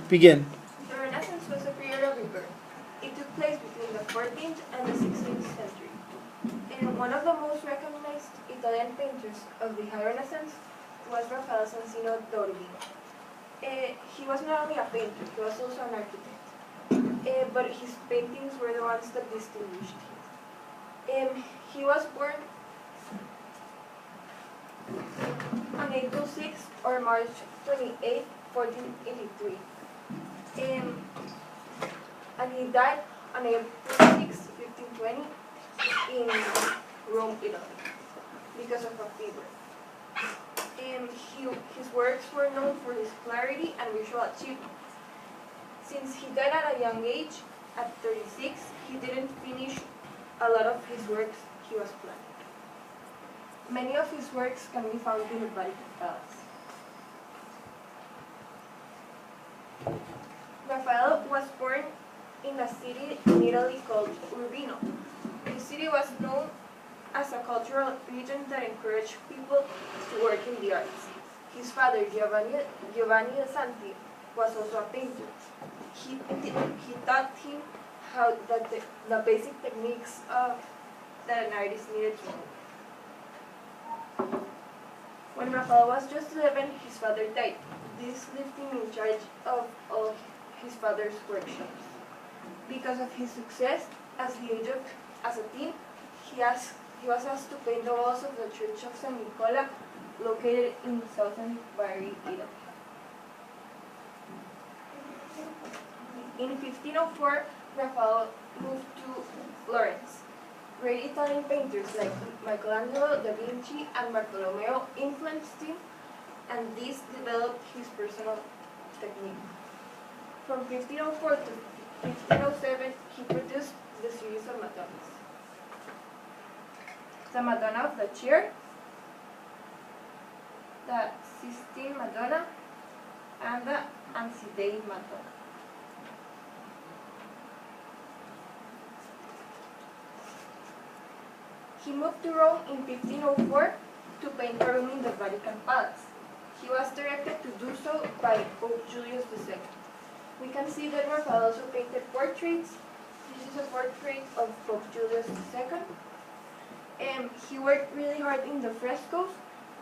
Begin. The Renaissance was a period of rebirth. It took place between the 14th and the 16th century. And one of the most recognized Italian painters of the High Renaissance was Raphael d'Urbino. He was not only a painter, he was also an architect. But his paintings were the ones that distinguished him. He was born on April 6 or March 28, 1483. And he died on April 6, 1520 in Rome, Italy, because of a fever. His works were known for his clarity and visual achievement. Since he died at a young age, at 36, he didn't finish a lot of his works he was planning. Many of his works can be found in the Vatican Palace. Raphael was born in a city in Italy called Urbino. The city was known as a cultural region that encouraged people to work in the arts. His father, Giovanni de Santi, was also a painter. He taught him how the basic techniques that an artist needed to know. When Raphael was just 11, his father died. This left him in charge of all his father's workshops. Because of his success as a teen, he was asked to paint the walls of the Church of San Nicola, located in southern Bari, Italy. In 1504, Raphael moved to Florence. Great Italian painters like Michelangelo, Da Vinci, and Bartolomeo influenced him, and this developed his personal technique. From 1504 to 1507, he produced the series of Madonnas. The Madonna of the Chair, the Sistine Madonna, and the Ansidei Madonna. He moved to Rome in 1504 to paint a room in the Vatican Palace. He was directed to do so by Pope Julius II. We can see that Raphael also painted portraits. This is a portrait of Pope Julius II. He worked really hard in the frescoes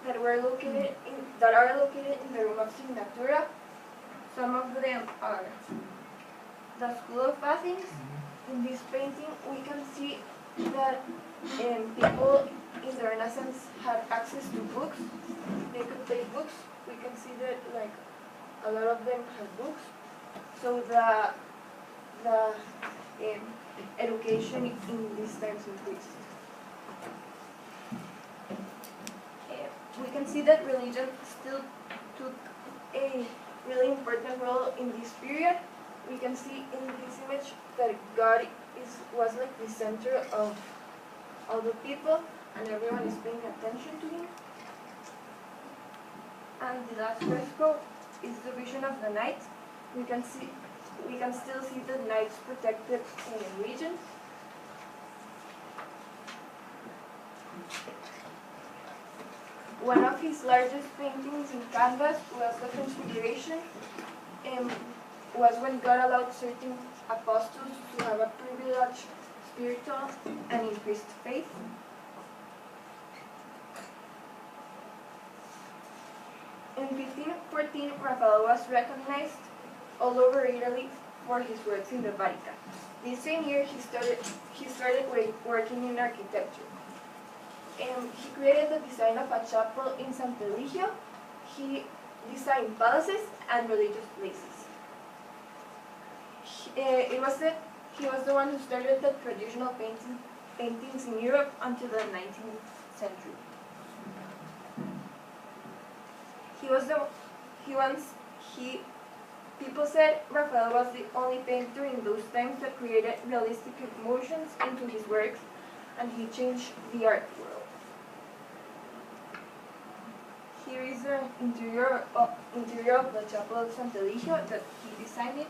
that are located in the room of Signatura. Some of them are the School of Athens. In this painting, we can see that people in the Renaissance had access to books. They could take books. We can see that a lot of them had books. So the education in these times increased. We can see that religion still took a really important role in this period. We can see in this image that God was like the center of all the people, and everyone is paying attention to him. And the last fresco is the vision of the night. We can still see the knights protected regions. One of his largest paintings in canvas was the Transfiguration, was when God allowed certain apostles to have a privileged spiritual and increased faith. In 1514, Raphael was recognized all over Italy for his works in the Vatican. This same year, he started working in architecture. He created the design of a chapel in Sant'Eligio. He designed palaces and religious places. It was said he was the one who started the traditional paintings in Europe until the 19th century. People said Raphael was the only painter in those times that created realistic emotions into his works, and he changed the art world. Here is the interior of the chapel of Sant'Eligio that he designed it.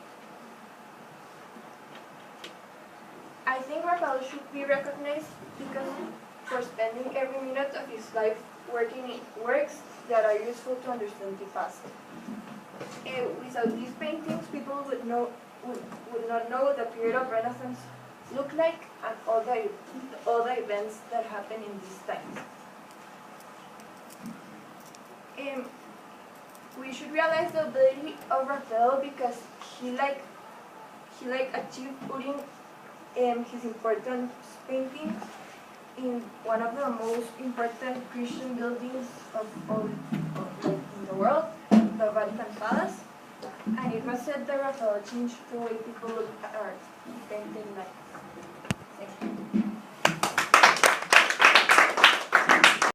I think Raphael should be recognized because for spending every minute of his life working in works that are useful to understand the past. Without these paintings, people would not know the period of Renaissance looked like and all the events that happened in these times. We should realize the ability of Raphael because he achieved putting his important paintings in one of the most important Christian buildings in the world, the Vatican Palace. And it was said that Raphael changed the way people look at art. He painted like